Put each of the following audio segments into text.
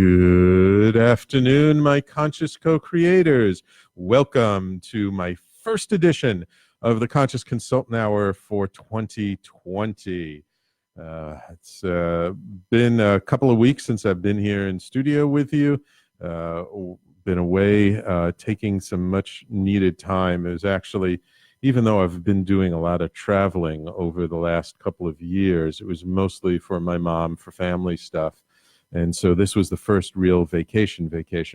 Good afternoon, my conscious co-creators. Welcome to my first edition of the Conscious Consultant Hour for 2020. It's been a couple of weeks since I've been here in studio with you. Been away, taking some much needed time. It was actually, even though I've been doing a lot of traveling over the last couple of years, it was mostly for my mom, for family stuff. And so this was the first real vacation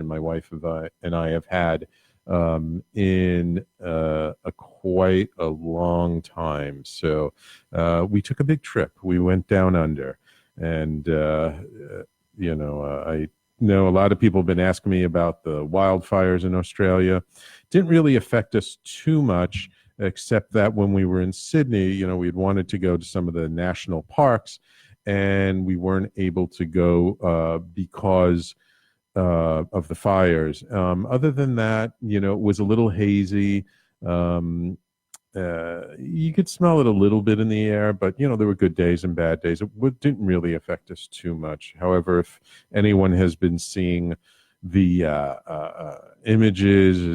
my wife and I have had in quite a long time. So we took a big trip. We went down under. And, I know a lot of people have been asking me about the wildfires in Australia. Didn't really affect us too much, except that when we were in Sydney, we'd wanted to go to some of the national parks, and we weren't able to go because of the fires. Other than that, it was a little hazy. You could smell it a little bit in the air, but, there were good days and bad days. It didn't really affect us too much. However, if anyone has been seeing the images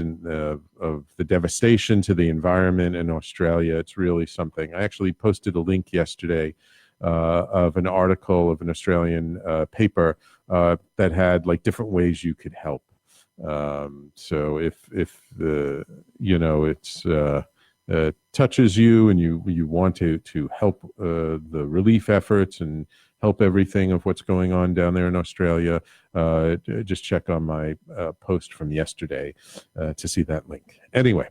of the devastation to the environment in Australia, it's really something. I actually posted a link yesterday of an article of an Australian paper that had like different ways you could help. So if it's touches you and you want to help the relief efforts and help everything of what's going on down there in Australia, just check on my post from yesterday to see that link. Anyway.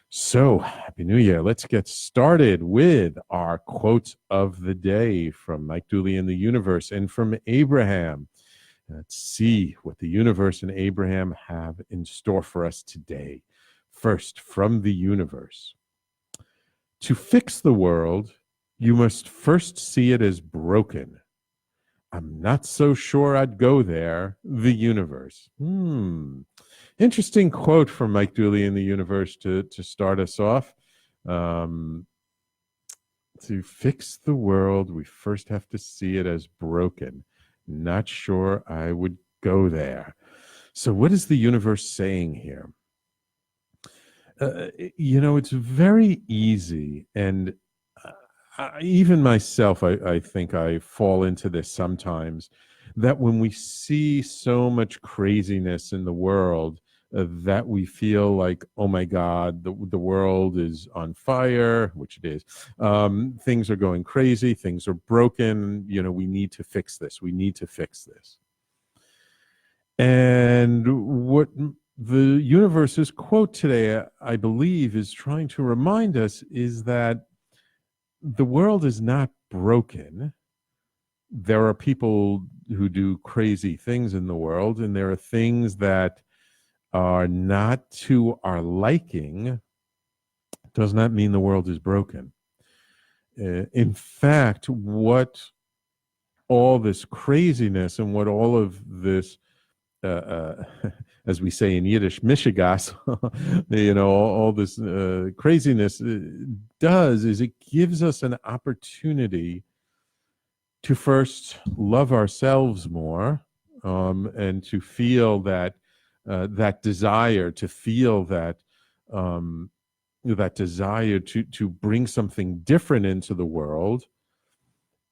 So, Happy New Year. Let's get started with our quote of the day from Mike Dooley in the universe and from Abraham. Let's see what the universe and Abraham have in store for us today. First, from the universe. To fix the world, you must first see it as broken. I'm not so sure I'd go there, the universe. Interesting quote from Mike Dooley in the universe to start us off. To fix the world, we first have to see it as broken. Not sure I would go there. So what is the universe saying here? It's very easy, and even myself, I think I fall into this sometimes, that when we see so much craziness in the world, that we feel like, oh my God, the world is on fire, which it is. Things are going crazy. Things are broken. We need to fix this. We need to fix this. And what the universe's quote today, I believe, is trying to remind us is that the world is not broken. There are people who do crazy things in the world, and there are things that are not to our liking. Does not mean the world is broken. In fact, what all this craziness and what all of this, as we say in Yiddish, mishigas, all this craziness does is it gives us an opportunity to first love ourselves more, and to feel that desire, to feel that desire to bring something different into the world,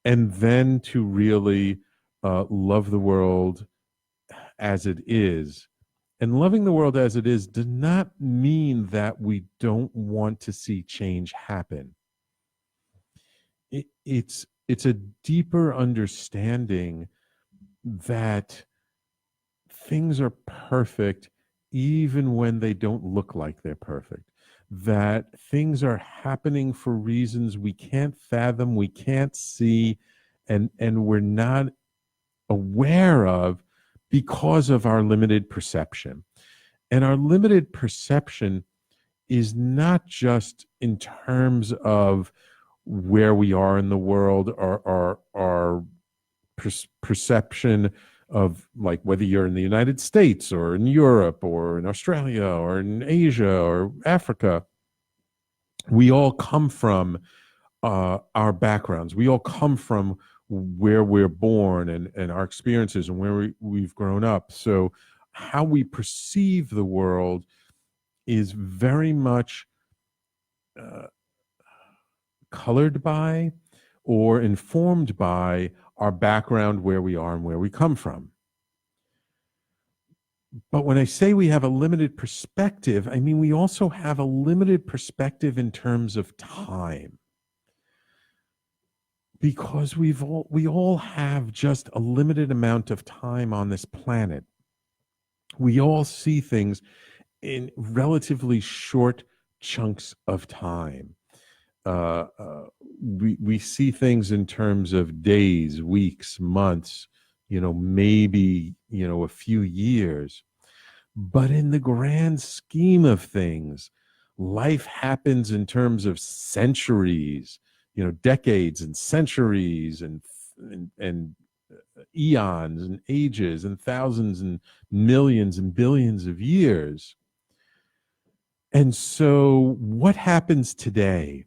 and then to really love the world as it is. And loving the world as it is does not mean that we don't want to see change happen. It's a deeper understanding that things are perfect even when they don't look like they're perfect. That things are happening for reasons we can't fathom, we can't see, and we're not aware of because of our limited perception. And our limited perception is not just in terms of where we are in the world, or our perception of like whether you're in the United States or in Europe or in Australia or in Asia or Africa. We all come from our backgrounds. We all come from where we're born and our experiences and where we've grown up. So how we perceive the world is very much uh, colored by or informed by our background, where we are and where we come from. But when I say we have a limited perspective, I mean we also have a limited perspective in terms of time. Because we all have just a limited amount of time on this planet. We all see things in relatively short chunks of time. Uh, uh, we see things in terms of days, weeks, months, maybe a few years. But in the grand scheme of things, life happens in terms of centuries, decades and centuries and eons and ages and thousands and millions and billions of years. And so what happens today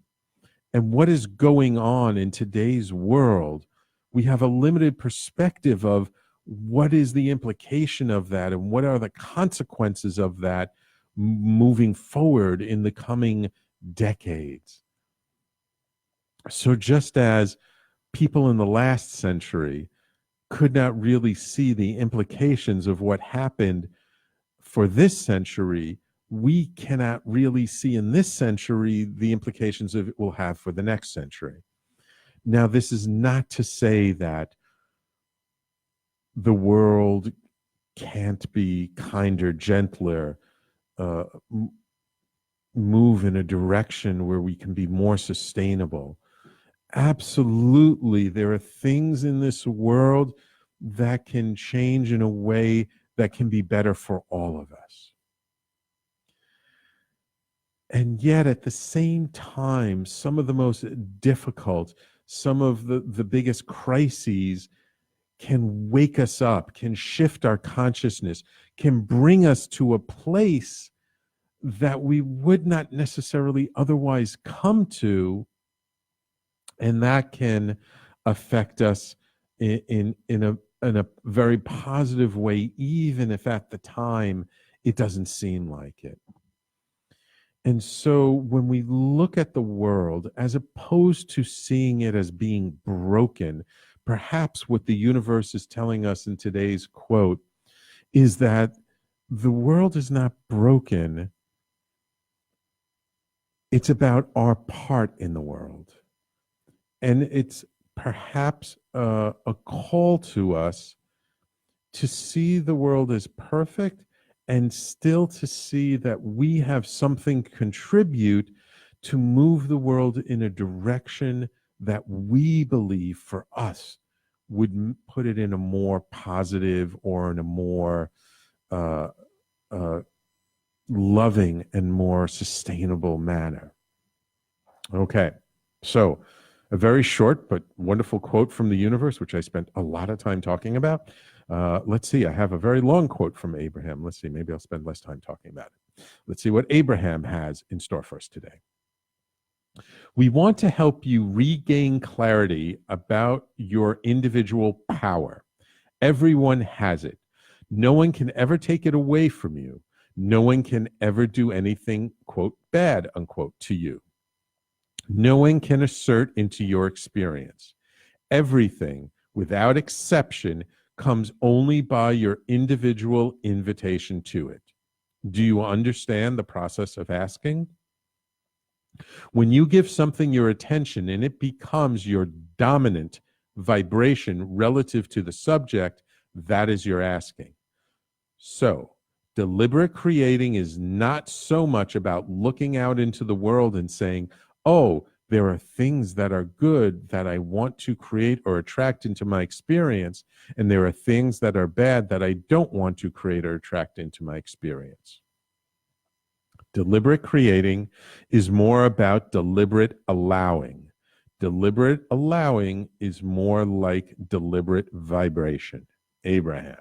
and what is going on in today's world, we have a limited perspective of what is the implication of that and what are the consequences of that moving forward in the coming decades. So just as people in the last century could not really see the implications of what happened for this century, we cannot really see in this century the implications of it will have for the next century. Now, this is not to say that the world can't be kinder, gentler, uh, move in a direction where we can be more sustainable. Absolutely, there are things in this world that can change in a way that can be better for all of us. And yet, at the same time, some of the most difficult, some of the biggest crises can wake us up, can shift our consciousness, can bring us to a place that we would not necessarily otherwise come to, and that can affect us in a very positive way, even if at the time it doesn't seem like it. And so when we look at the world, as opposed to seeing it as being broken, perhaps what the universe is telling us in today's quote is that the world is not broken. It's about our part in the world. And it's perhaps a call to us to see the world as perfect and still to see that we have something to contribute to move the world in a direction that we believe for us would put it in a more positive or in a more uh, uh, loving and more sustainable manner. Okay, so a very short but wonderful quote from the universe, which I spent a lot of time talking about. Let's see, I have a very long quote from Abraham. Let's see, maybe I'll spend less time talking about it. Let's see what Abraham has in store for us today. We want to help you regain clarity about your individual power. Everyone has it. No one can ever take it away from you. No one can ever do anything, quote, bad, unquote, to you. No one can assert into your experience. Everything, without exception, comes only by your individual invitation to it. Do you understand the process of asking? When you give something your attention and it becomes your dominant vibration relative to the subject, that is your asking. So, deliberate creating is not so much about looking out into the world and saying, oh, there are things that are good that I want to create or attract into my experience, and there are things that are bad that I don't want to create or attract into my experience. Deliberate creating is more about deliberate allowing. Deliberate allowing is more like deliberate vibration. Abraham.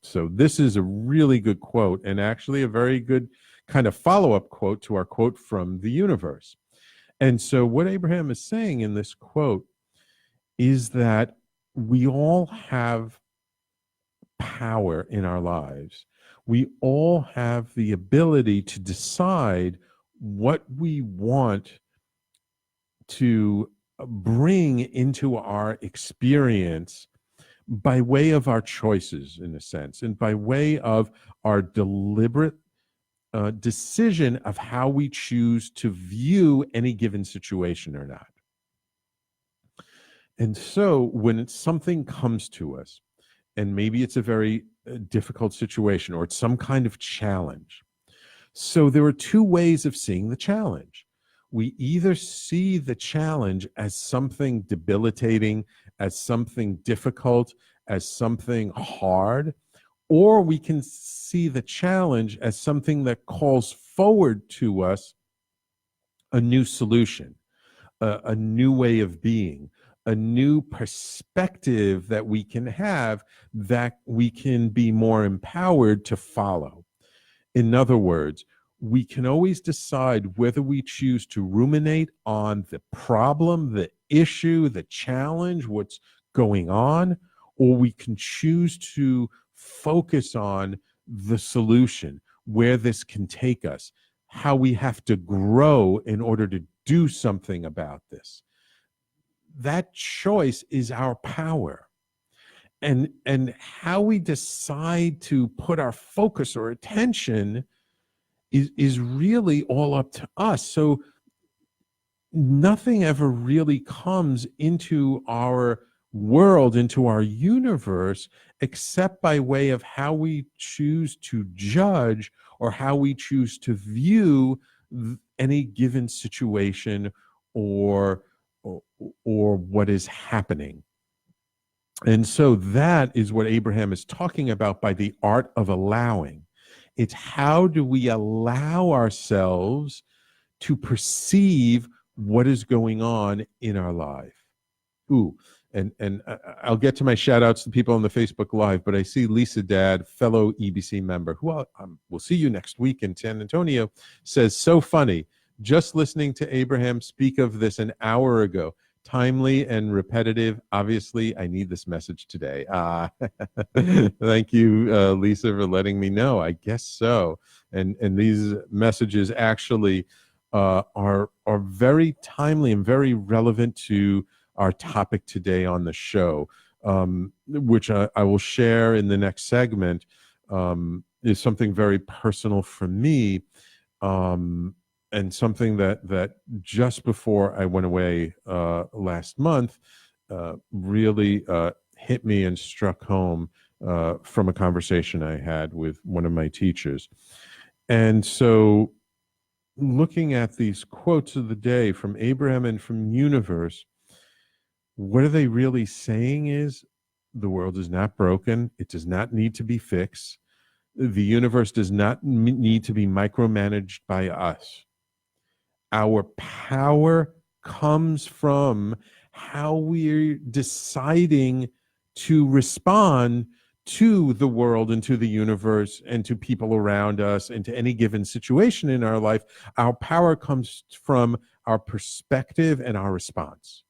So this is a really good quote, and actually a very good kind of follow-up quote to our quote from the universe. And so what Abraham is saying in this quote is that we all have power in our lives. We all have the ability to decide what we want to bring into our experience by way of our choices, in a sense, and by way of our deliberate decision of how we choose to view any given situation or not. And so when something comes to us, and maybe it's a very difficult situation or it's some kind of challenge. So there are two ways of seeing the challenge. We either see the challenge as something debilitating, as something difficult, as something hard, or we can see the challenge as something that calls forward to us a new solution, a new way of being, a new perspective that we can have that we can be more empowered to follow. In other words, we can always decide whether we choose to ruminate on the problem, the issue, the challenge, what's going on, or we can choose to focus on the solution, where this can take us, how we have to grow in order to do something about this. That choice is our power. And how we decide to put our focus or attention is really all up to us. So nothing ever really comes into our world, into our universe, except by way of how we choose to judge or how we choose to view any given situation or or, or what is happening. And so that is what Abraham is talking about by the art of allowing. It's how do we allow ourselves to perceive what is going on in our life. Ooh, and I'll get to my shout outs to people on the Facebook Live, but I see Lisa Dad, fellow EBC member, who will see you next week in San Antonio, says, so funny. Just listening to Abraham speak of this an hour ago. Timely and repetitive. Obviously, I need this message today. Thank you, Lisa, for letting me know. I guess so. And these messages actually are very timely and very relevant to our topic today on the show, which I will share in the next segment, is something very personal for me, and something that just before I went away last month really hit me and struck home from a conversation I had with one of my teachers. And so looking at these quotes of the day from Abraham and from Universe, what are they really saying is the world is not broken. It does not need to be fixed. The universe does not need to be micromanaged by us. Our power comes from how we're deciding to respond to the world and to the universe and to people around us and to any given situation in our life. Our power comes from our perspective and our response.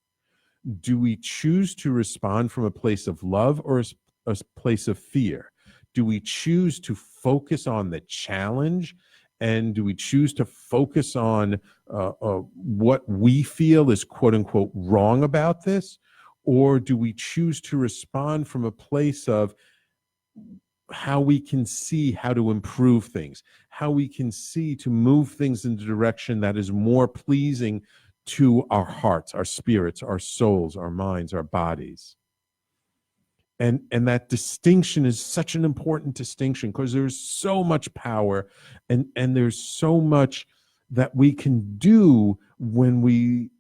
Do we choose to respond from a place of love or a place of fear? Do we choose to focus on the challenge? And do we choose to focus on what we feel is quote unquote wrong about this? Or do we choose to respond from a place of how we can see how to improve things, how we can see to move things in the direction that is more pleasing to our hearts, our spirits, our souls, our minds, our bodies? And that distinction is such an important distinction because there's so much power and there's so much that we can do when we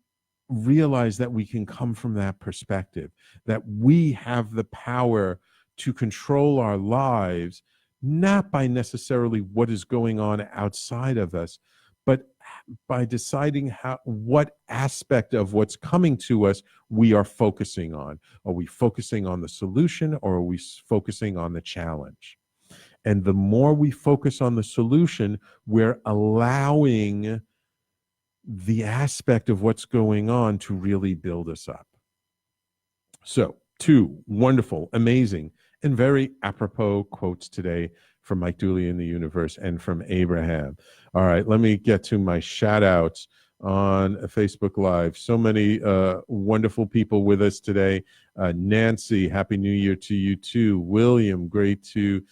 realize that we can come from that perspective, that we have the power to control our lives, not by necessarily what is going on outside of us, but by deciding what aspect of what's coming to us we are focusing on. Are we focusing on the solution or are we focusing on the challenge? And the more we focus on the solution, we're allowing the aspect of what's going on to really build us up. So, two wonderful, amazing, and very apropos quotes today from Mike Dooley in the universe and from Abraham. All right, let me get to my shout outs on Facebook Live. So many wonderful people with us today. Nancy, Happy New Year to you too. William, great to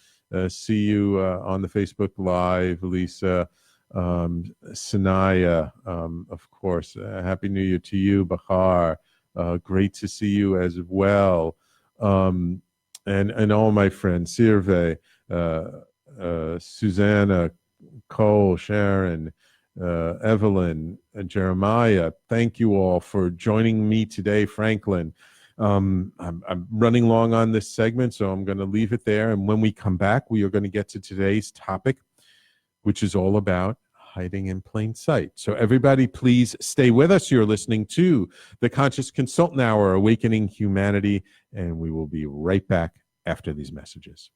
see you on the Facebook Live. Lisa, Sanaya, of course, Happy New Year to you. Bahar, great to see you as well. And all my friends, Sirve, Susanna, Cole, Sharon, Evelyn, Jeremiah, thank you all for joining me today, Franklin. I'm running long on this segment, so I'm going to leave it there. And when we come back, we are going to get to today's topic, which is all about hiding in plain sight. So everybody, please stay with us. You're listening to the Conscious Consultant Hour, Awakening Humanity, and we will be right back after these messages.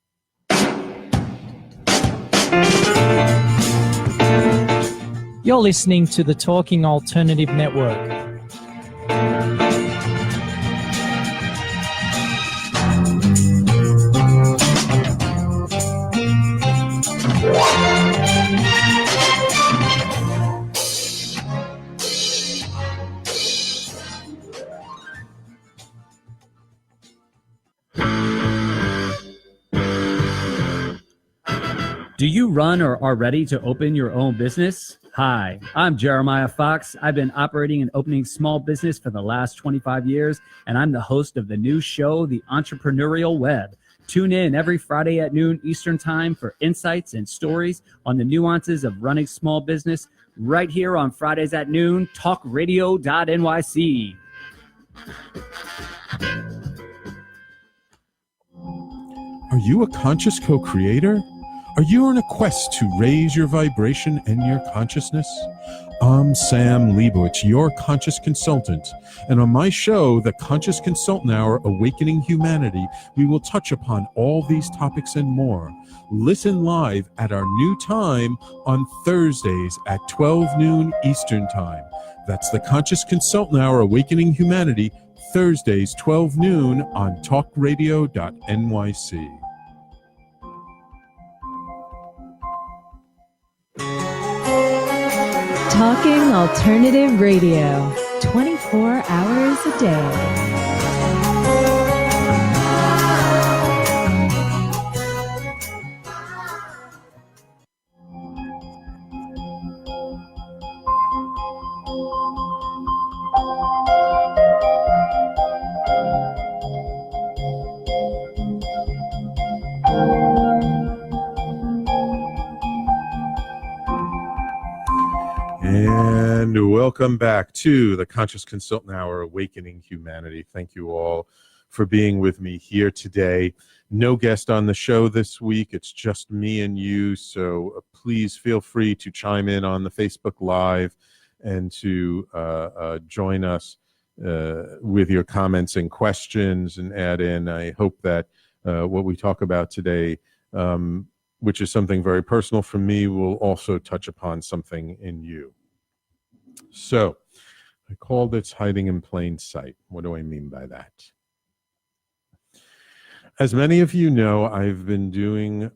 You're listening to the Talking Alternative Network. Do you run or are ready to open your own business? Hi, I'm Jeremiah Fox. I've been operating and opening small business for the last 25 years, and I'm the host of the new show, The Entrepreneurial Web. Tune in every Friday at noon Eastern Time for insights and stories on the nuances of running small business right here on Fridays at noon, talkradio.nyc. Are you a conscious co-creator? Are you on a quest to raise your vibration and your consciousness? I'm Sam Leibowitz, your conscious consultant. And on my show, The Conscious Consultant Hour, Awakening Humanity, we will touch upon all these topics and more. Listen live at our new time on Thursdays at 12 noon Eastern Time. That's The Conscious Consultant Hour, Awakening Humanity, Thursdays, 12 noon on talkradio.nyc. Talking Alternative Radio, 24 hours a day. And welcome back to the Conscious Consultant Hour, Awakening Humanity. Thank you all for being with me here today. No guest on the show this week. It's just me and you. So please feel free to chime in on the Facebook Live and to join us with your comments and questions and add in. I hope that what we talk about today, which is something very personal for me, will also touch upon something in you. So I called it hiding in plain sight. What do I mean by that? As many of you know, I've been doing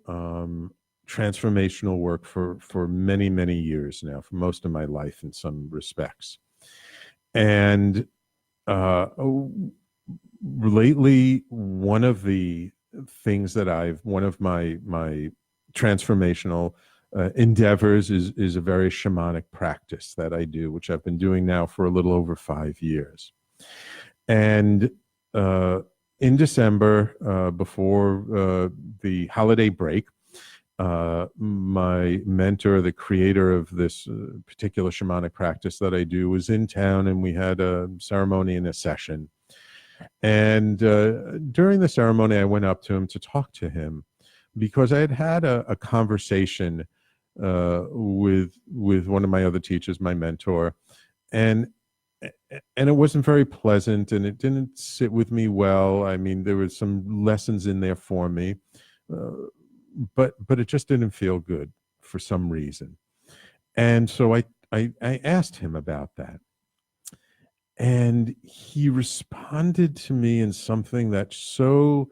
transformational work for many, many years now, for most of my life in some respects. And lately, one of the things that one of my transformational endeavors is a very shamanic practice that I do, which I've been doing now for a little over 5 years. And in December, before the holiday break, my mentor, the creator of this particular shamanic practice that I do, was in town, and we had a ceremony and a session. And during the ceremony, I went up to him to talk to him because I had had a conversation with one of my other teachers, my mentor, and it wasn't very pleasant, and it didn't sit with me well. I mean, there were some lessons in there for me, but it just didn't feel good for some reason. And so I asked him about that. And he responded to me in something that so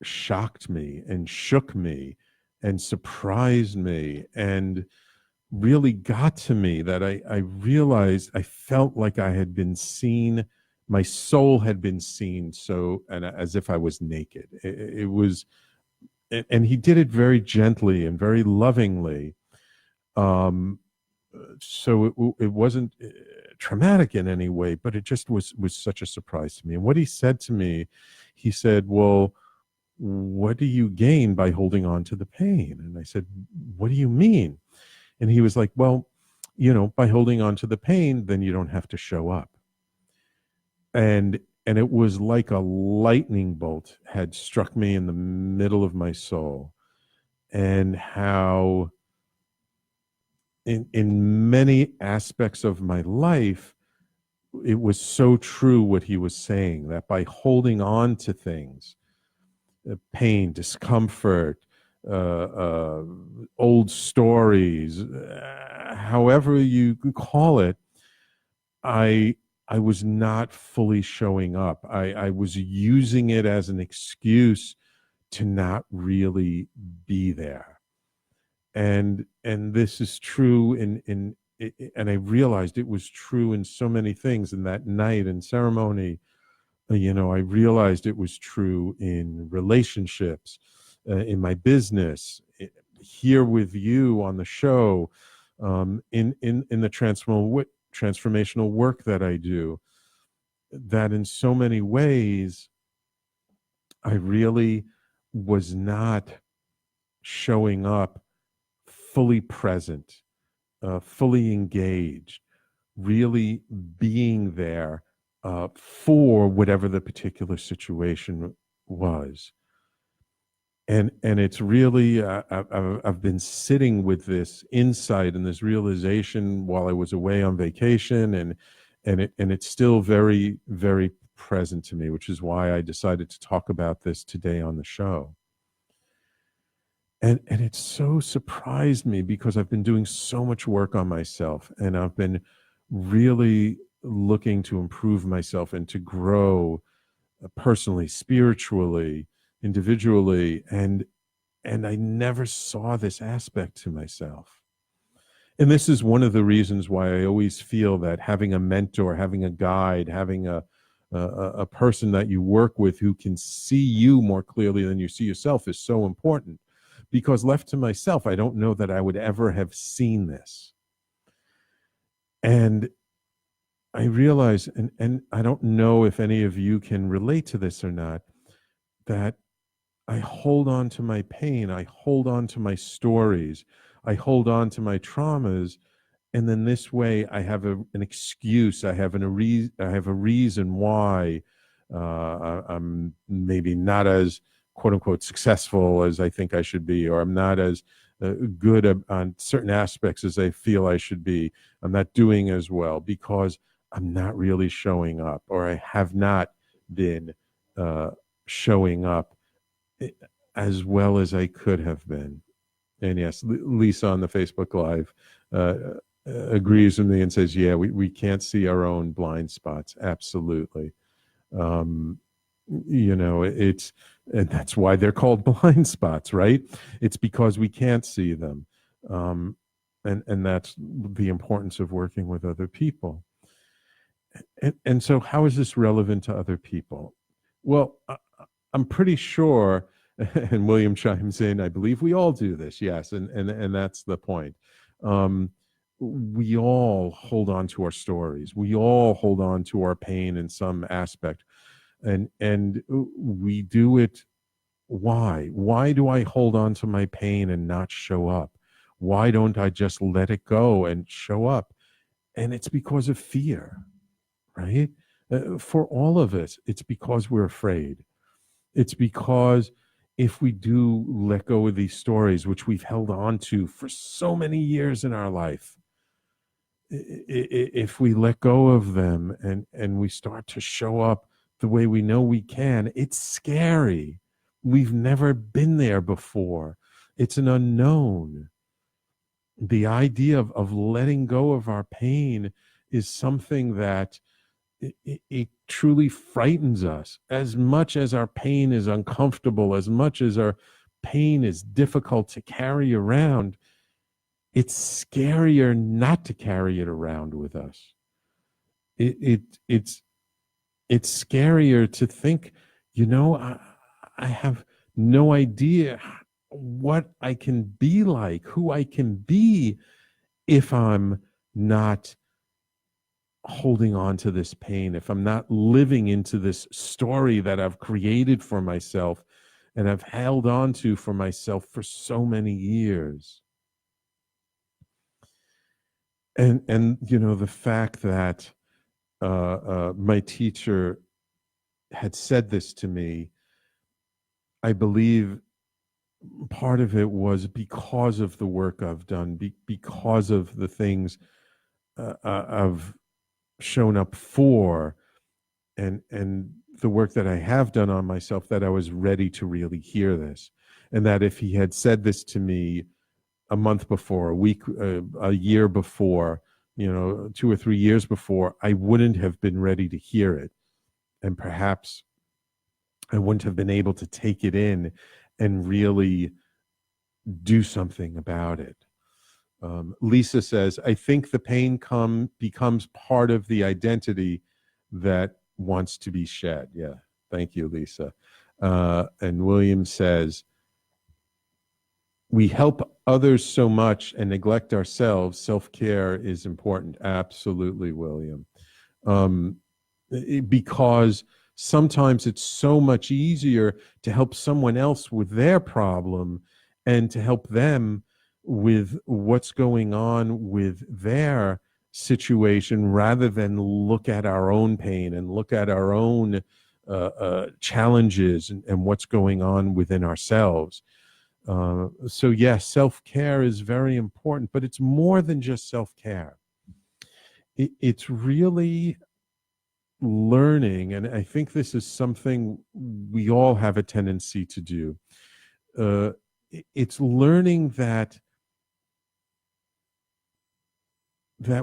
shocked me and shook me and surprised me and really got to me, that I realized, I felt like I had been seen, my soul had been seen, so, and as if I was naked. It was, and he did it very gently and very lovingly. Um, so it wasn't traumatic in any way, but it just was such a surprise to me. And what he said to me, he said, "Well, what do you gain by holding on to the pain?" And I said, "What do you mean?" And he was like, "Well, by holding on to the pain, then you don't have to show up." And it was like a lightning bolt had struck me in the middle of my soul, and how in many aspects of my life, it was so true what he was saying, that by holding on to things, pain, discomfort, old stories, however you call it, I I was not fully showing up. I was using it as an excuse to not really be there. And this is true and I realized it was true in so many things. In that night and ceremony, I realized it was true in relationships, in my business, here with you on the show, in the transformational work that I do. That in so many ways, I really was not showing up fully present, fully engaged, really being there for whatever the particular situation was. And it's really, I've been sitting with this insight and this realization while I was away on vacation, and it's still very, very present to me, which is why I decided to talk about this today on the show. And it so surprised me, because I've been doing so much work on myself, and I've been really looking to improve myself and to grow personally, spiritually, individually, and I never saw this aspect to myself. And this is one of the reasons why I always feel that having a mentor, having a guide, having a person that you work with who can see you more clearly than you see yourself is so important. Because left to myself, I don't know that I would ever have seen this. And I realize, and I don't know if any of you can relate to this or not, that I hold on to my pain, I hold on to my stories, I hold on to my traumas, and then this way I have an excuse, I have a reason why I'm maybe not as quote unquote successful as I think I should be, or I'm not as good on certain aspects as I feel I should be. I'm not doing as well because I'm not really showing up, or I have not been showing up as well as I could have been. And yes, Lisa on the Facebook Live agrees with me and says, yeah, we can't see our own blind spots. Absolutely. It's, and that's why they're called blind spots, right? It's because we can't see them. And that's the importance of working with other people. And so how is this relevant to other people? Well, I'm pretty sure, and William chimes in, I believe we all do this. Yes. And that's the point. We all hold on to our stories. We all hold on to our pain in some aspect. And we do it. Why? Why do I hold on to my pain and not show up? Why don't I just let it go and show up? And it's because of fear, right? For all of us, it's because we're afraid. It's because if we do let go of these stories, which we've held on to for so many years in our life, if we let go of them and we start to show up the way we know we can, it's scary. We've never been there before. It's an unknown. The idea of letting go of our pain is something that it truly frightens us. As much as our pain is uncomfortable, as much as our pain is difficult to carry around, it's scarier not to carry it around with us. It's scarier to think, I have no idea what I can be like, who I can be if I'm not holding on to this pain, if I'm not living into this story that I've created for myself and I've held on to for myself for so many years. And the fact that my teacher had said this to me, I believe part of it was because of the work I've done, because of the things I've shown up for, and the work that I have done on myself, that I was ready to really hear this. And that if he had said this to me a month before, a week, a year before, 2 or 3 years before, I wouldn't have been ready to hear it. And perhaps I wouldn't have been able to take it in and really do something about it. Lisa says, I think the pain becomes part of the identity that wants to be shed. Yeah, thank you, Lisa. And William says, we help others so much and neglect ourselves. Self-care is important. Absolutely, William. Because sometimes it's so much easier to help someone else with their problem and to help them with what's going on with their situation, rather than look at our own pain and look at our own challenges and what's going on within ourselves. So yes, self-care is very important, but it's more than just self-care. It's really learning, and I think this is something we all have a tendency to do. It's learning that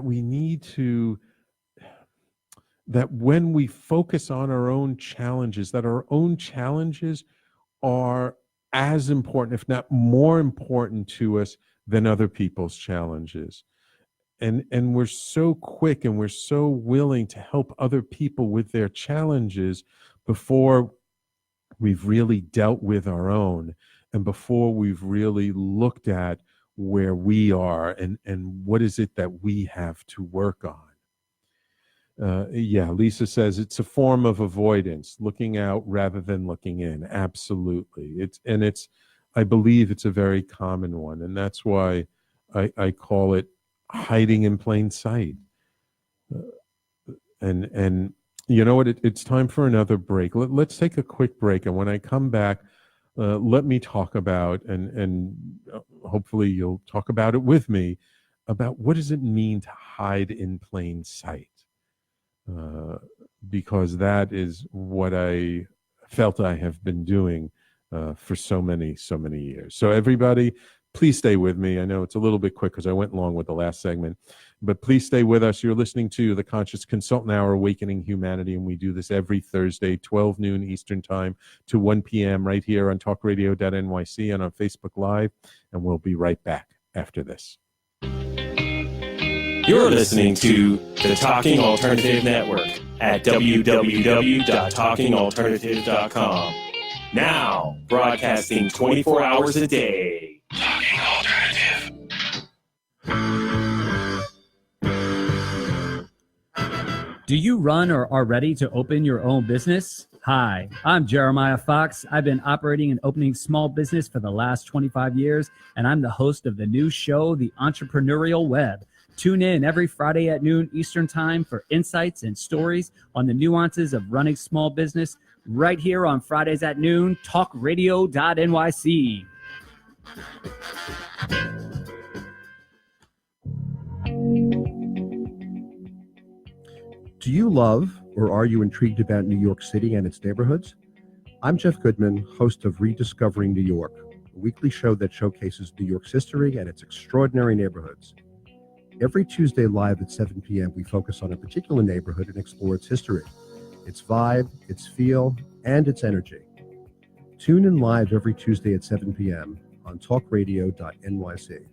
we need to, that when we focus on our own challenges, that our own challenges are as important, if not more important to us than other people's challenges. And we're so quick and we're so willing to help other people with their challenges before we've really dealt with our own, and before we've really looked at where we are and what is it that we have to work on. Yeah, Lisa says it's a form of avoidance, looking out rather than looking in. Absolutely. I believe it's a very common one, and that's why I call it hiding in plain sight. And you know what? It's time for another break. Let's take a quick break, and when I come back, let me talk about, and hopefully you'll talk about it with me, about what does it mean to hide in plain sight. Because that is what I felt I have been doing for so many years. So everybody, please stay with me. I know it's a little bit quick because I went long with the last segment, but please stay with us. You're listening to the Conscious Consultant Hour, Awakening Humanity, and we do this every Thursday, 12 noon Eastern Time to 1 p.m. right here on talkradio.nyc and on Facebook Live, and we'll be right back after this. You're listening to the Talking Alternative Network at www.talkingalternative.com. Now, broadcasting 24 hours a day. Talking Alternative. Do you run or are ready to open your own business? Hi, I'm Jeremiah Fox. I've been operating and opening small business for the last 25 years, and I'm the host of the new show, The Entrepreneurial Web. Tune in every Friday at noon Eastern Time for insights and stories on the nuances of running small business right here on Fridays at noon, talkradio.nyc. Do you love or are you intrigued about New York City and its neighborhoods? I'm Jeff Goodman, host of Rediscovering New York, a weekly show that showcases New York's history and its extraordinary neighborhoods. Every Tuesday live at 7 p.m., we focus on a particular neighborhood and explore its history, its vibe, its feel, and its energy. Tune in live every Tuesday at 7 p.m. on talkradio.nyc.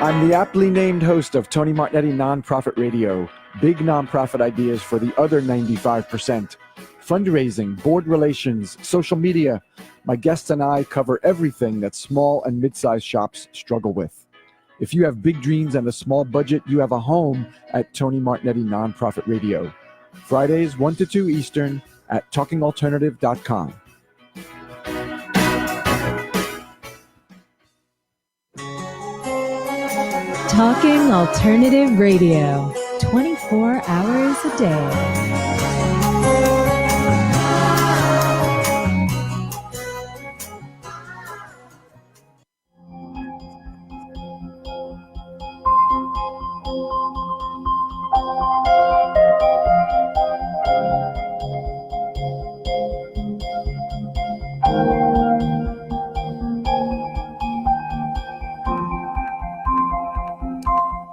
I'm the aptly named host of Tony Martignetti Nonprofit Radio. Big nonprofit ideas for the other 95%. Fundraising, board relations, social media. My guests and I cover everything that small and mid-sized shops struggle with. If you have big dreams and a small budget, you have a home at Tony Martignetti Nonprofit Radio. Fridays 1 to 2 Eastern at talkingalternative.com. Talking Alternative Radio, 24 hours a day.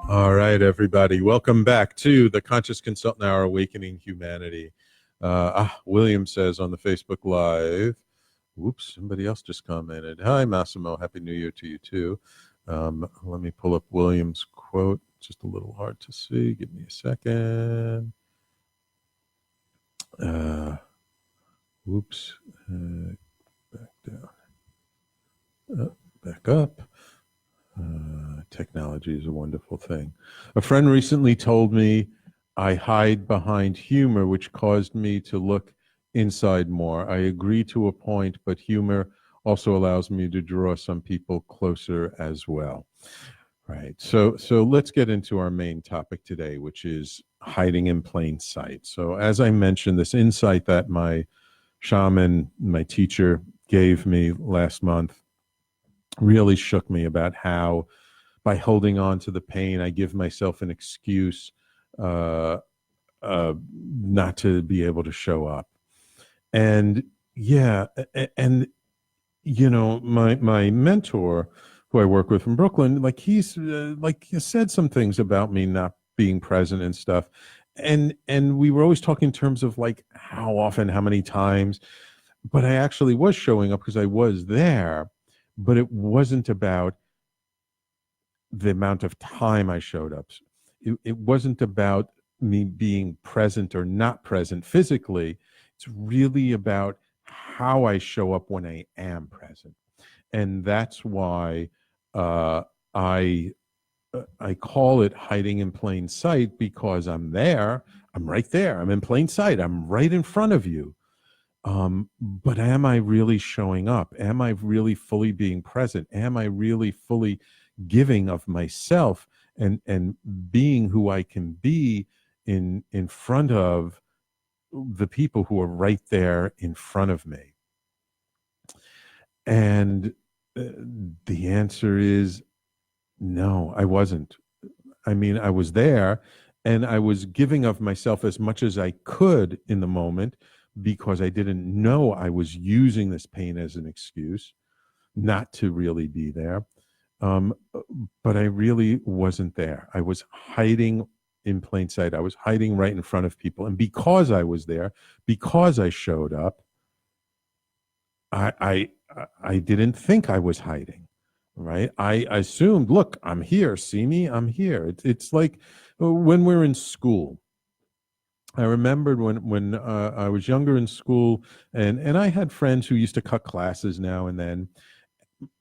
All right, everybody. Welcome back to the Conscious Consultant Hour, Awakening Humanity. William says on the Facebook Live, whoops, somebody else just commented. Hi, Massimo. Happy New Year to you, too. Let me pull up William's quote. Just a little hard to see. Give me a second. Whoops. Back down. Back up. Technology is a wonderful thing. A friend recently told me I hide behind humor, which caused me to look inside more. I agree to a point, but humor also allows me to draw some people closer as well. Right. So let's get into our main topic today, which is hiding in plain sight. So as I mentioned, this insight that my shaman, my teacher, gave me last month really shook me about how by holding on to the pain, I give myself an excuse not to be able to show up. And yeah, and you know, my mentor, who I work with in Brooklyn, like he's like he said some things about me not being present and stuff. And we were always talking in terms of like how often, how many times, but I actually was showing up because I was there. But it wasn't about the amount of time I showed up. It wasn't about me being present or not present physically. It's really about how I show up when I am present. And that's why I call it hiding in plain sight, because I'm there. I'm right there. I'm in plain sight. I'm right in front of you. But am I really showing up? Am I really fully being present? Am I really fully giving of myself and being who I can be in front of the people who are right there in front of me? And the answer is no, I wasn't. I mean, I was there and I was giving of myself as much as I could in the moment, because I didn't know I was using this pain as an excuse not to really be there. But I really wasn't there. I was hiding in plain sight. I was hiding right in front of people. And because I was there, because I showed up, I didn't think I was hiding, right? I assumed, look, I'm here. See me? I'm here. It's like when we're in school. I remembered when I was younger in school, and I had friends who used to cut classes now and then,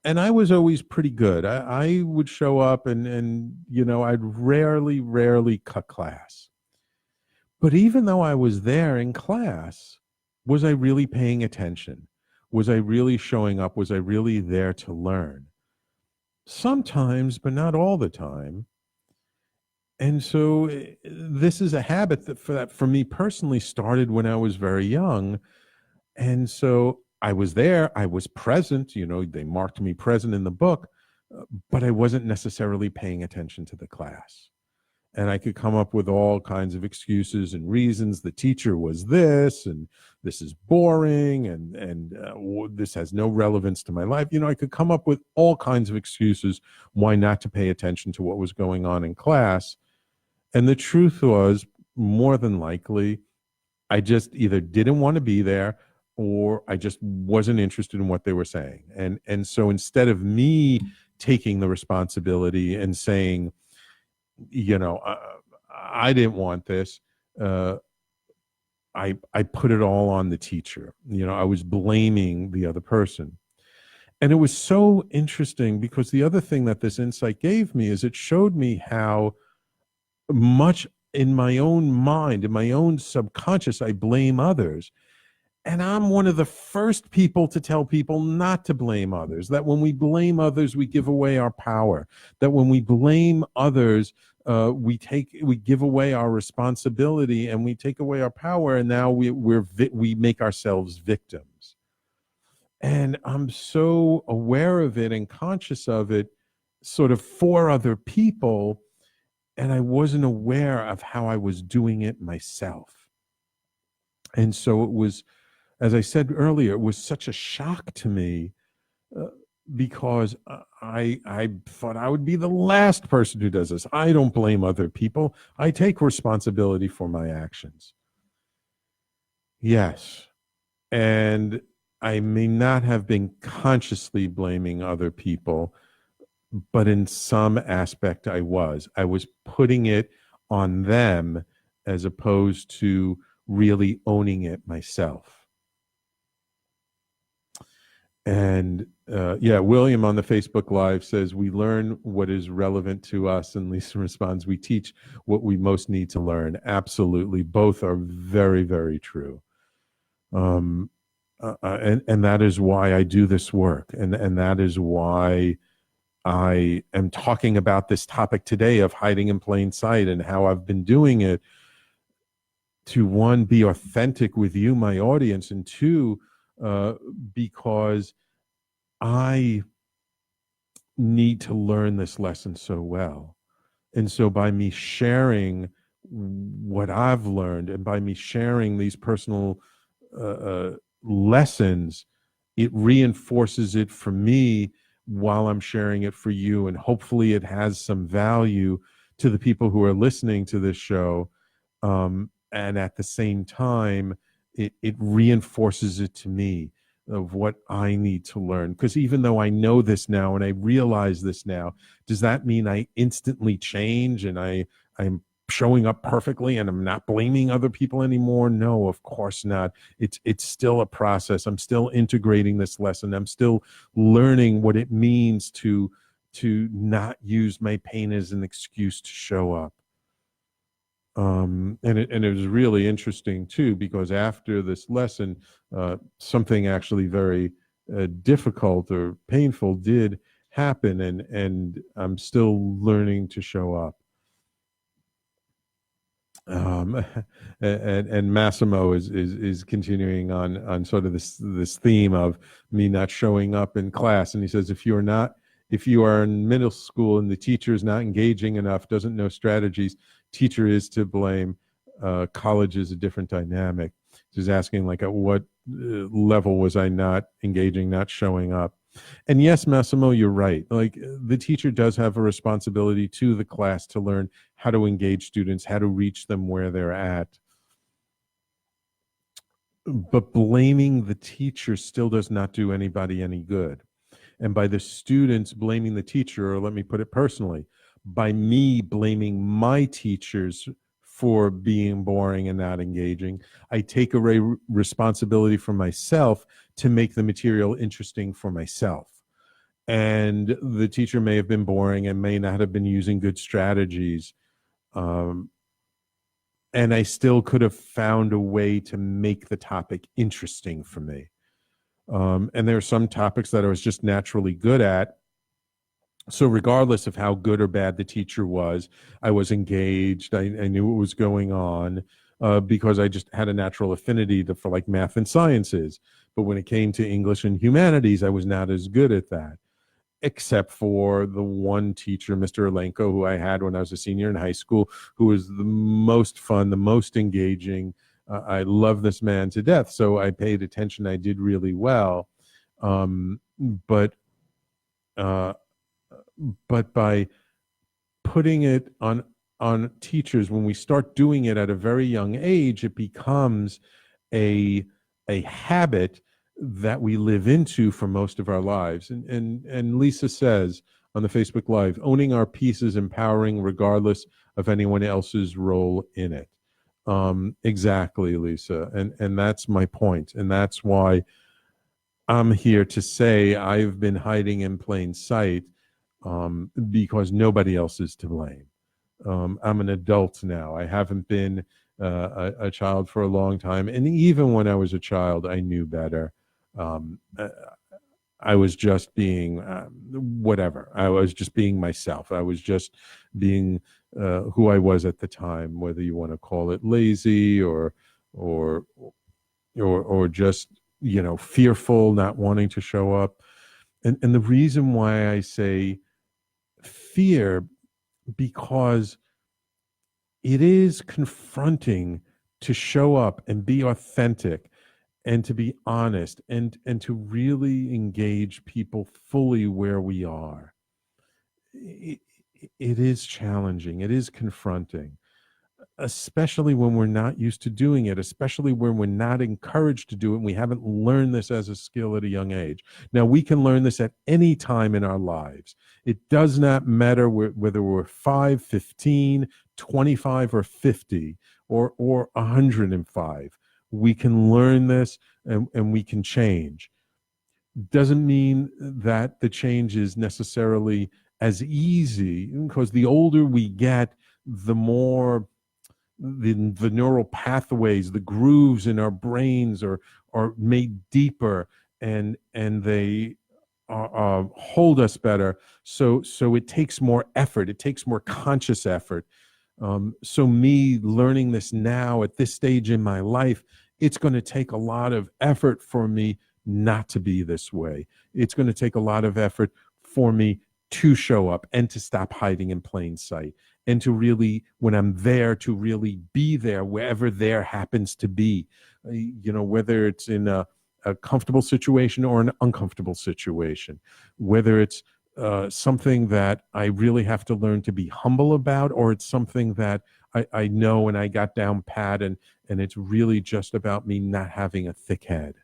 and I was always pretty good. I would show up and you know, I'd rarely cut class. But even though I was there in class, was I really paying attention? Was I really showing up? Was I really there to learn? Sometimes, but not all the time. And so this is a habit that for me personally started when I was very young. And so I was there, I was present, you know, they marked me present in the book, but I wasn't necessarily paying attention to the class. And I could come up with all kinds of excuses and reasons. The teacher was this, and this is boring, and this has no relevance to my life. I could come up with all kinds of excuses why not to pay attention to what was going on in class. And the truth was, more than likely, I just either didn't want to be there, or I just wasn't interested in what they were saying. And so instead of me taking the responsibility and saying, I didn't want this, I put it all on the teacher. I was blaming the other person. And it was so interesting, because the other thing that this insight gave me is it showed me how much in my own mind, in my own subconscious, I blame others. And I'm one of the first people to tell people not to blame others, that when we blame others, we give away our power, that when we blame others, we give away our responsibility, and we take away our power, and now we make ourselves victims. And I'm so aware of it and conscious of it, sort of for other people, and I wasn't aware of how I was doing it myself. And so it was, as I said earlier, it was such a shock to me, because I thought I would be the last person who does this. I don't blame other people. I take responsibility for my actions. Yes. And I may not have been consciously blaming other people, but in some aspect I was putting it on them as opposed to really owning it myself. And William on the Facebook Live says, we learn what is relevant to us. And Lisa responds, we teach what we most need to learn. Absolutely. Both are very, very true. And that is why I do this work. And that is why I am talking about this topic today of hiding in plain sight, and how I've been doing it to, one, be authentic with you, my audience, and two, because I need to learn this lesson so well. And so by me sharing what I've learned, and by me sharing these personal lessons, it reinforces it for me while I'm sharing it for you. And hopefully it has some value to the people who are listening to this show. And at the same time, it reinforces it to me of what I need to learn. Because even though I know this now and I realize this now, does that mean I instantly change and I'm showing up perfectly and I'm not blaming other people anymore? No, of course not. It's still a process. I'm still integrating this lesson. I'm still learning what it means to not use my pain as an excuse to show up. And it was really interesting too, because after this lesson, something actually very difficult or painful did happen, and I'm still learning to show up. And Massimo is continuing on sort of this theme of me not showing up in class, and he says, if you are in middle school and the teacher is not engaging enough, doesn't know strategies, teacher is to blame. College is a different dynamic. He's asking, like, at what level was I not engaging, not showing up? And yes, Massimo, you're right. Like, the teacher does have a responsibility to the class to learn how to engage students, how to reach them where they're at. But blaming the teacher still does not do anybody any good. And by the students blaming the teacher, or let me put it personally, by me blaming my teachers for being boring and not engaging, I take away responsibility for myself to make the material interesting for myself. And the teacher may have been boring and may not have been using good strategies. And I still could have found a way to make the topic interesting for me. And there are some topics that I was just naturally good at. So regardless of how good or bad the teacher was, I was engaged. I knew what was going on because I just had a natural affinity for like math and sciences. But when it came to English and humanities, I was not as good at that. except for the one teacher, Mr. Elenko, who I had when I was a senior in high school, who was the most fun, the most engaging. I love this man to death, so I paid attention. I did really well, but by putting it on teachers, when we start doing it at a very young age, it becomes a habit that we live into for most of our lives. And Lisa says on the Facebook Live, owning our piece is empowering regardless of anyone else's role in it. Exactly, Lisa. And that's my point. And that's why I'm here to say I've been hiding in plain sight, because nobody else is to blame. I'm an adult now. I haven't been a child for a long time. And even when I was a child, I knew better. I was just being whatever. I was just being myself. I was just being who I was at the time, whether you want to call it lazy or just, fearful, not wanting to show up. And the reason why I say fear, because it is confronting to show up and be authentic and to be honest and to really engage people fully where we are. It is challenging. It is confronting, especially when we're not used to doing it, especially when we're not encouraged to do it and we haven't learned this as a skill at a young age. Now, we can learn this at any time in our lives. It does not matter whether we're 5, 15, 25, or 50, or 105. We can learn this and we can change. Doesn't mean that the change is necessarily as easy, because the older we get, the more the neural pathways, the grooves in our brains are made deeper, and they hold us better. So it takes more effort. It takes more conscious effort. So me learning this now at this stage in my life, it's going to take a lot of effort for me not to be this way. It's going to take a lot of effort for me to show up and to stop hiding in plain sight, and to really, when I'm there, to really be there wherever there happens to be, whether it's in a comfortable situation or an uncomfortable situation, whether it's something that I really have to learn to be humble about, or it's something that I know and I got down pat, and it's really just about me not having a thick head.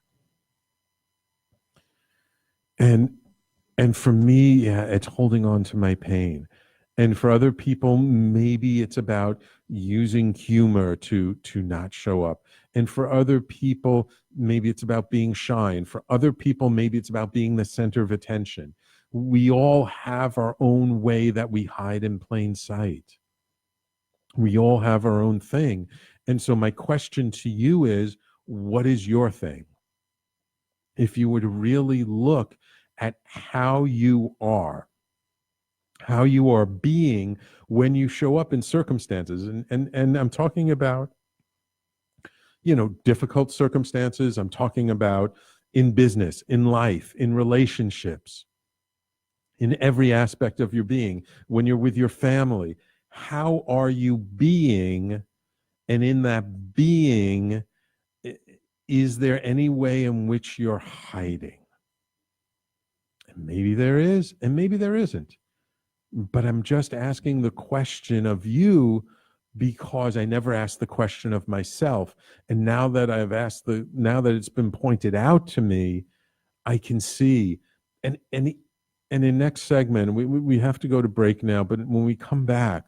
And for me, yeah, it's holding on to my pain. And for other people, maybe it's about using humor to not show up. And for other people, maybe it's about being shy. And for other people, maybe it's about being the center of attention. We all have our own way that we hide in plain sight. We all have our own thing. And so my question to you is, what is your thing? If you were to really look at how you are being when you show up in circumstances, and I'm talking about, difficult circumstances. I'm talking about in business, in life, in relationships, in every aspect of your being. When you're with your family, how are you being? And in that being, is there any way in which you're hiding? And maybe there is, and maybe there isn't. But I'm just asking the question of you, because I never asked the question of myself. And now that now that it's been pointed out to me, I can see. And in next segment, we have to go to break now, but when we come back,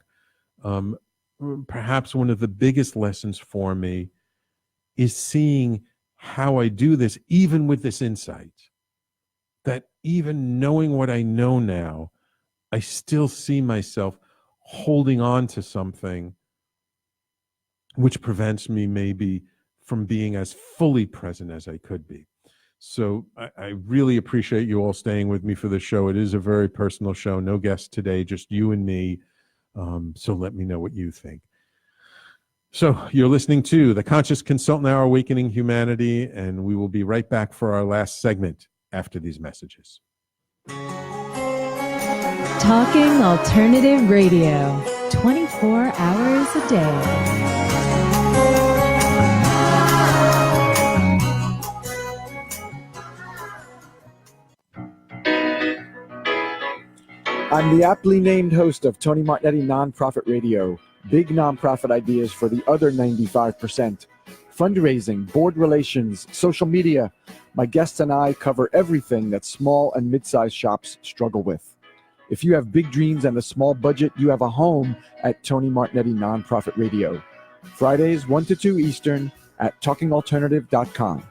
perhaps one of the biggest lessons for me is seeing how I do this, even with this insight, that even knowing what I know now, I still see myself holding on to something which prevents me maybe from being as fully present as I could be. So I really appreciate you all staying with me for the show. It is a very personal show. No guests today, just you and me. So let me know what you think. So you're listening to the Conscious Consultant Hour, Awakening Humanity, and we will be right back for our last segment after these messages. Talking Alternative Radio, 24 hours a day. I'm the aptly named host of Tony Martignetti Nonprofit Radio, big nonprofit ideas for the other 95%. Fundraising, board relations, social media. My guests and I cover everything that small and mid-sized shops struggle with. If you have big dreams and a small budget, you have a home at Tony Martignetti Nonprofit Radio. Fridays 1 to 2 Eastern at talkingalternative.com.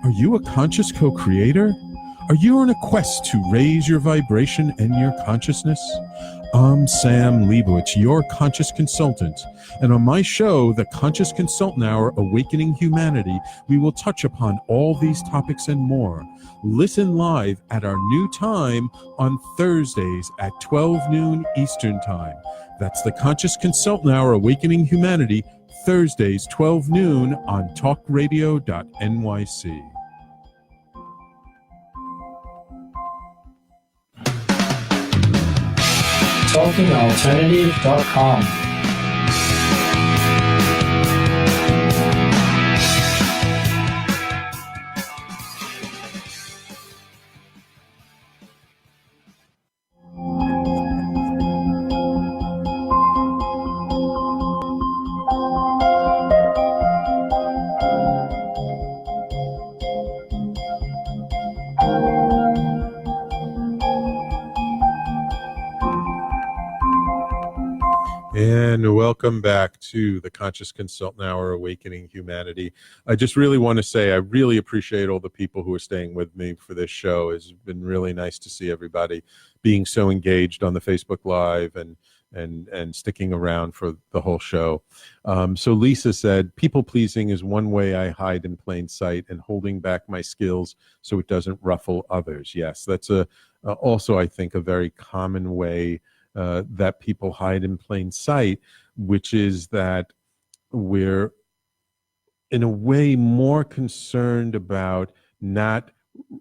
Are you a conscious co-creator? Are you on a quest to raise your vibration and your consciousness? I'm Sam Leibowitz, your conscious consultant. And on my show, The Conscious Consultant Hour, Awakening Humanity, we will touch upon all these topics and more. Listen live at our new time on Thursdays at 12 noon Eastern Time. That's The Conscious Consultant Hour, Awakening Humanity, Thursdays, 12 noon on talkradio.nyc. TalkingAlternative.com. And welcome back to the Conscious Consultant Hour, Awakening Humanity. I just really want to say I really appreciate all the people who are staying with me for this show. It's been really nice to see everybody being so engaged on the Facebook Live and sticking around for the whole show. So Lisa said, people pleasing is one way I hide in plain sight and holding back my skills so it doesn't ruffle others. Yes, that's also, I think, a very common way that people hide in plain sight, which is that we're in a way more concerned about not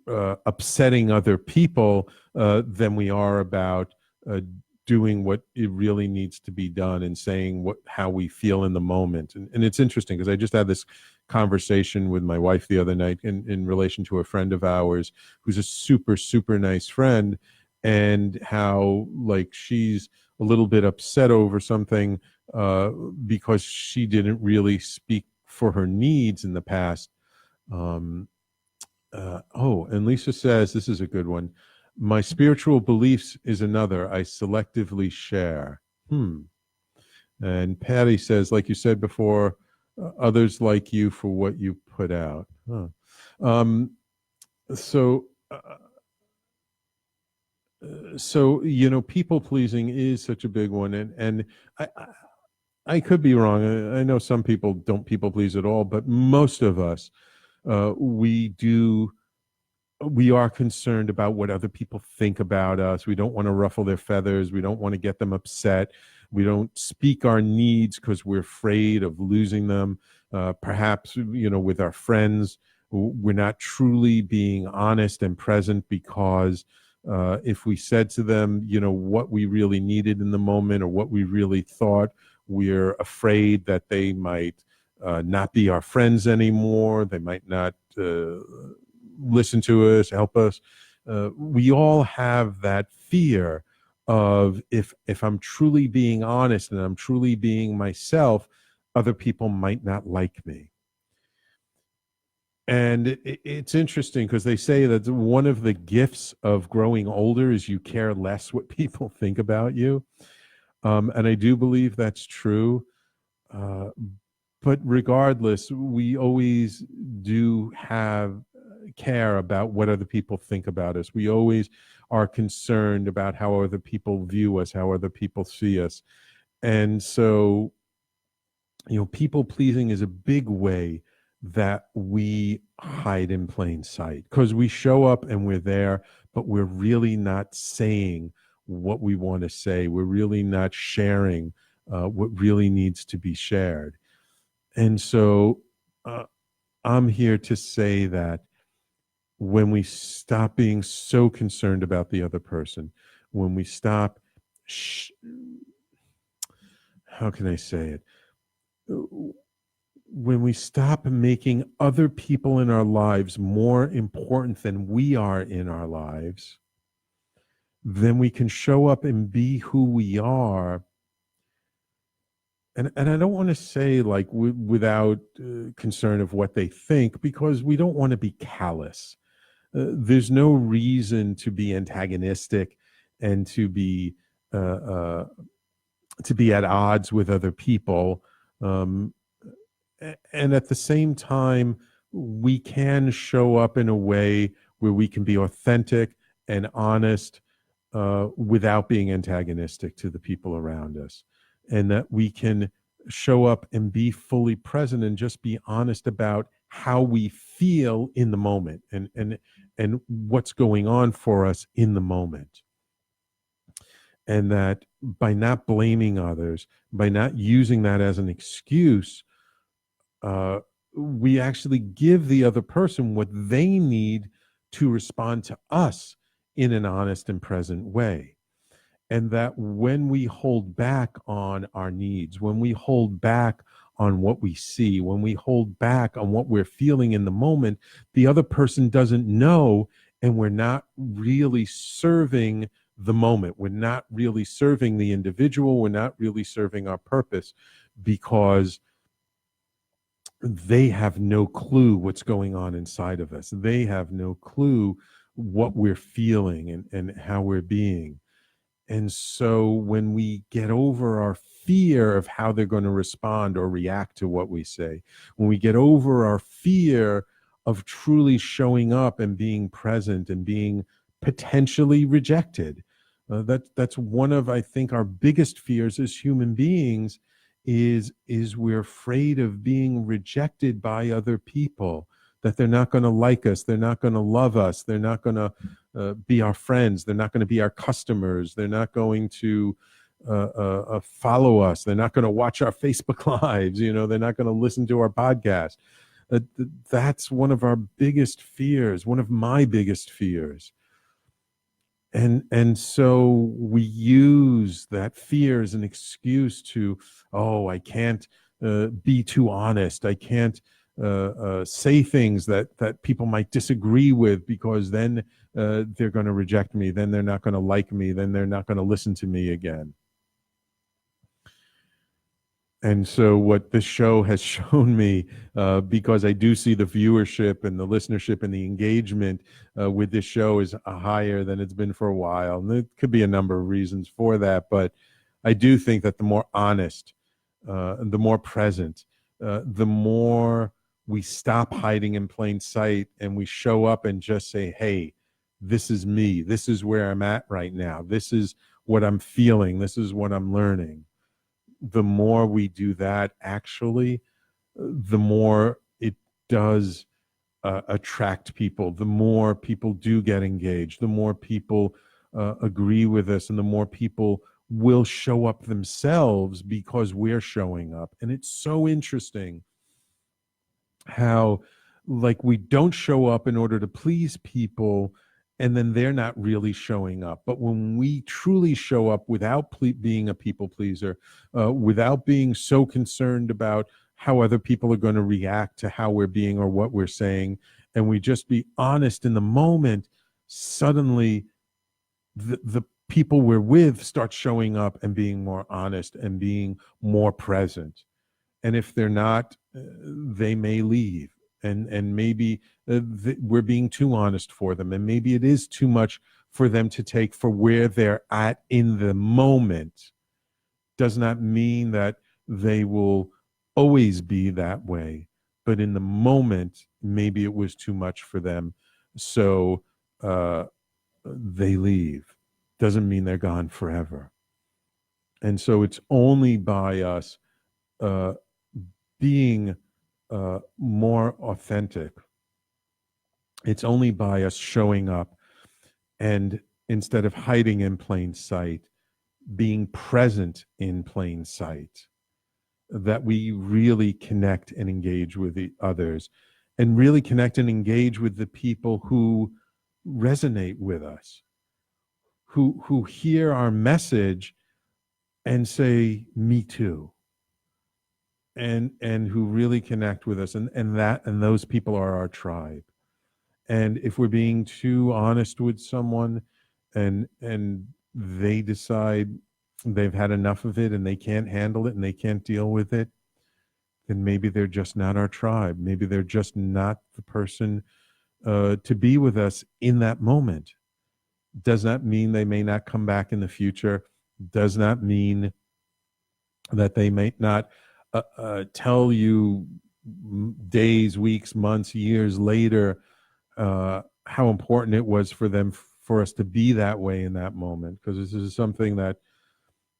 upsetting other people than we are about doing what it really needs to be done and saying how we feel in the moment. And it's interesting because I just had this conversation with my wife the other night in relation to a friend of ours who's a super, super nice friend, and how like she's a little bit upset over something because she didn't really speak for her needs in the past. And Lisa says, this is a good one. My spiritual beliefs is another I selectively share. And Patty says, like you said before, others like you for what you put out. So people pleasing is such a big one, and I could be wrong. I know some people don't people please at all, but most of us we are concerned about what other people think about us. We don't want to ruffle their feathers. We don't want to get them upset. We don't speak our needs because we're afraid of losing them. Perhaps with our friends, we're not truly being honest and present because if we said to them, what we really needed in the moment or what we really thought, we're afraid that they might not be our friends anymore. They might not listen to us, help us. We all have that fear of if I'm truly being honest and I'm truly being myself, other people might not like me. And it's interesting because they say that one of the gifts of growing older is you care less what people think about you. And I do believe that's true. But regardless, we always do care about what other people think about us. We always are concerned about how other people view us, how other people see us. And so, people pleasing is a big way that we hide in plain sight because we show up and we're there, but we're really not saying what we want to say. We're really not sharing what really needs to be shared. And so I'm here to say that when we stop being so concerned about the other person, when we stop, how can I say it? When we stop making other people in our lives more important than we are in our lives, then we can show up and be who we are. And I don't want to say like without concern of what they think, because we don't want to be callous. There's no reason to be antagonistic and uh, uh, to be at odds with other people. And at the same time, we can show up in a way where we can be authentic and honest without being antagonistic to the people around us, and that we can show up and be fully present and just be honest about how we feel in the moment, and what's going on for us in the moment. And that by not blaming others, by not using that as an excuse, we actually give the other person what they need to respond to us in an honest and present way. And that when we hold back on our needs, when we hold back on what we see, when we hold back on what we're feeling in the moment, the other person doesn't know, and we're not really serving the moment. We're not really serving the individual. We're not really serving our purpose, because they have no clue what's going on inside of us. They have no clue what we're feeling and how we're being. And so when we get over our fear of how they're going to respond or react to what we say, when we get over our fear of truly showing up and being present and being potentially rejected, that's one of, I think, our biggest fears as human beings, is we're afraid of being rejected by other people, that they're not going to like us, they're not going to love us, they're not going to be our friends, they're not going to be our customers, they're not going to follow us, they're not going to watch our Facebook lives, they're not going to listen to our podcast. That's one of our biggest fears, one of my biggest fears. And so we use that fear as an excuse to, I can't be too honest. I can't say things that people might disagree with, because then they're going to reject me. Then they're not going to like me. Then they're not going to listen to me again. And so what this show has shown me, because I do see the viewership and the listenership and the engagement with this show is higher than it's been for a while. And there could be a number of reasons for that. But I do think that the more honest, the more present, the more we stop hiding in plain sight and we show up and just say, hey, this is me. This is where I'm at right now. This is what I'm feeling. This is what I'm learning. The more we do that, actually, the more it does attract people. The more people do get engaged, the more people agree with us, and the more people will show up themselves because we're showing up. And it's so interesting how, like, we don't show up in order to please people, and then they're not really showing up. But when we truly show up without being a people pleaser, without being so concerned about how other people are going to react to how we're being or what we're saying, and we just be honest in the moment, suddenly the people we're with start showing up and being more honest and being more present. And if they're not, they may leave. And maybe we're being too honest for them. And maybe it is too much for them to take for where they're at in the moment. Does not mean that they will always be that way. But in the moment, maybe it was too much for them. So they leave. Doesn't mean they're gone forever. And so it's only by us being more authentic. It's only by us showing up and, instead of hiding in plain sight, being present in plain sight, that we really connect and engage with the others. and really connect and engage with the people who resonate with us, who hear our message and say, me too. And who really connect with us, and those people are our tribe. And if we're being too honest with someone, and they decide they've had enough of it and they can't handle it and they can't deal with it, then maybe they're just not our tribe. Maybe they're just not the person to be with us in that moment. Does not mean they may not come back in the future. Does not mean that they may not tell you days, weeks, months, years later how important it was for them, for us to be that way in that moment. Because this is something that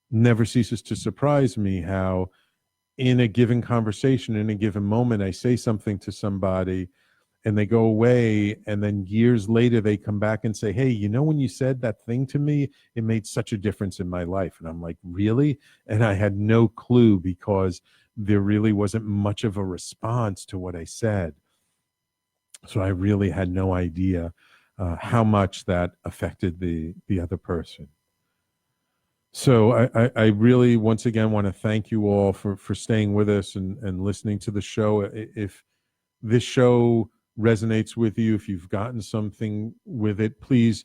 never ceases to surprise me, how in a given conversation, in a given moment, I say something to somebody and they go away, and then years later they come back and say, hey, when you said that thing to me, it made such a difference in my life. And I'm like, really? And I had no clue, because there really wasn't much of a response to what I said. So I really had no idea how much that affected the other person. So I really, once again, want to thank you all for staying with us and listening to the show. If this show resonates with you, if you've gotten something with it, please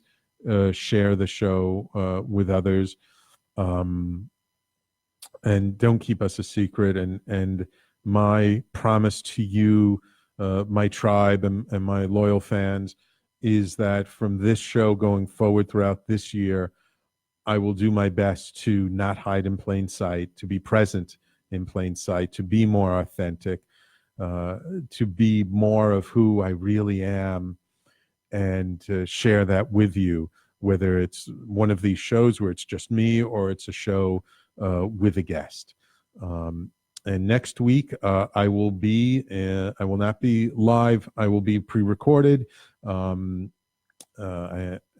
share the show with others. And don't keep us a secret. And my promise to you, my tribe and my loyal fans, is that from this show going forward throughout this year, I will do my best to not hide in plain sight, to be present in plain sight, to be more authentic, to be more of who I really am, and to share that with you, whether it's one of these shows where it's just me or it's a show with a guest. And next week, I will not be live. I will be pre-recorded.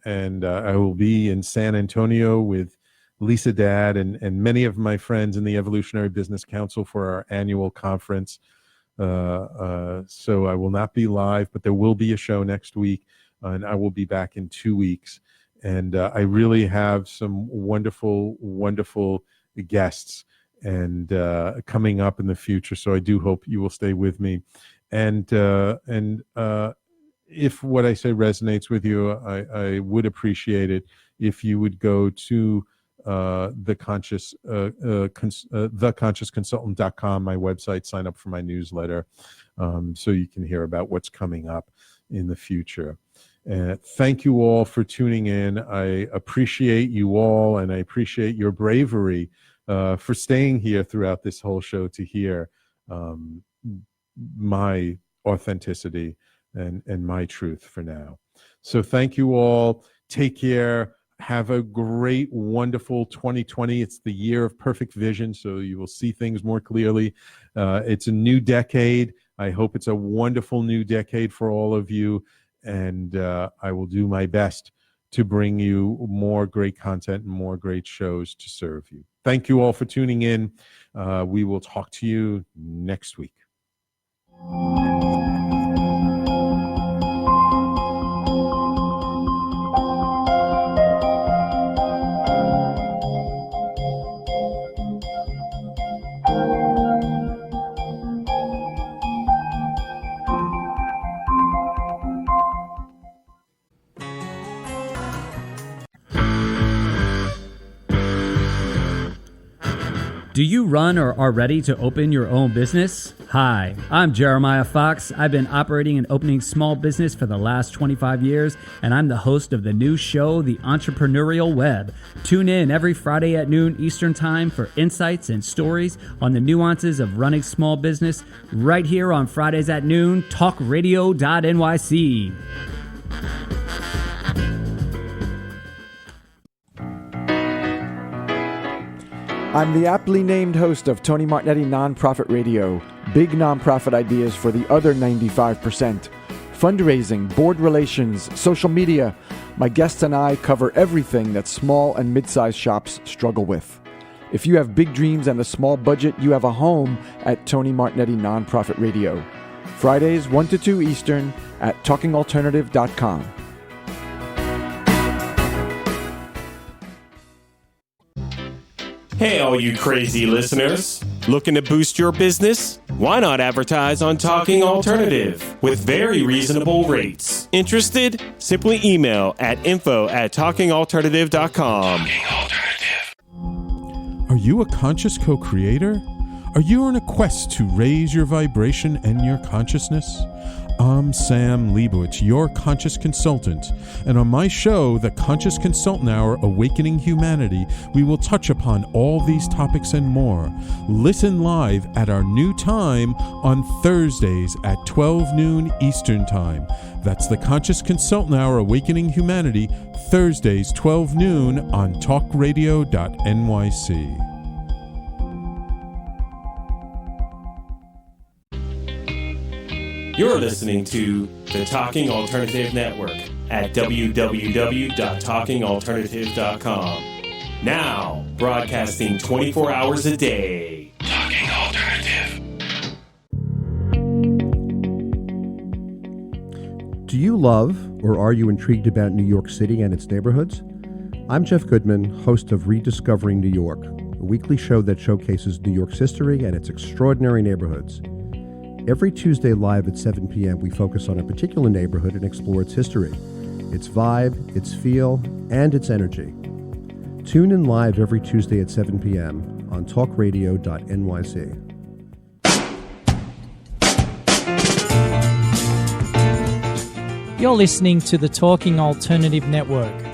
And I will be in San Antonio with Lisa Dad and many of my friends in the Evolutionary Business Council for our annual conference. So I will not be live, but there will be a show next week, and I will be back in 2 weeks. And I really have some wonderful, wonderful guests and coming up in the future. So I do hope you will stay with me. And if what I say resonates with you, I would appreciate it if you would go to theconsciousconsultant.com, my website, sign up for my newsletter, so you can hear about what's coming up in the future. Thank you all for tuning in. I appreciate you all, and I appreciate your bravery for staying here throughout this whole show to hear my authenticity and my truth for now. So thank you all. Take care. Have a great, wonderful 2020. It's the year of perfect vision, so you will see things more clearly. It's a new decade. I hope it's a wonderful new decade for all of you, and I will do my best to bring you more great content and more great shows to serve you. Thank you all for tuning in. We will talk to you next week. Do you run or are ready to open your own business? Hi, I'm Jeremiah Fox. I've been operating and opening small business for the last 25 years, and I'm the host of the new show, The Entrepreneurial Web. Tune in every Friday at noon Eastern Time for insights and stories on the nuances of running small business, right here on Fridays at noon, talkradio.nyc. I'm the aptly named host of Tony Martignetti Nonprofit Radio, big nonprofit ideas for the other 95%. Fundraising, board relations, social media. My guests and I cover everything that small and mid-sized shops struggle with. If you have big dreams and a small budget, you have a home at Tony Martignetti Nonprofit Radio. Fridays 1 to 2 Eastern at talkingalternative.com. Hey, all you crazy listeners. Looking to boost your business? Why not advertise on Talking Alternative with very reasonable rates? Interested? Simply email at info@talkingalternative.com. Are you a conscious co-creator? Are you on a quest to raise your vibration and your consciousness? I'm Sam Leibowitz, your conscious consultant, and on my show, The Conscious Consultant Hour, Awakening Humanity, we will touch upon all these topics and more. Listen live at our new time on Thursdays at 12 noon Eastern Time. That's The Conscious Consultant Hour, Awakening Humanity, Thursdays 12 noon on talkradio.nyc. You're listening to the Talking Alternative Network at www.talkingalternative.com. Now, broadcasting 24 hours a day. Talking Alternative. Do you love or are you intrigued about New York City and its neighborhoods? I'm Jeff Goodman, host of Rediscovering New York, a weekly show that showcases New York's history and its extraordinary neighborhoods. Every Tuesday live at 7 p.m., we focus on a particular neighborhood and explore its history, its vibe, its feel, and its energy. Tune in live every Tuesday at 7 p.m. on talkradio.nyc. You're listening to the Talking Alternative Network.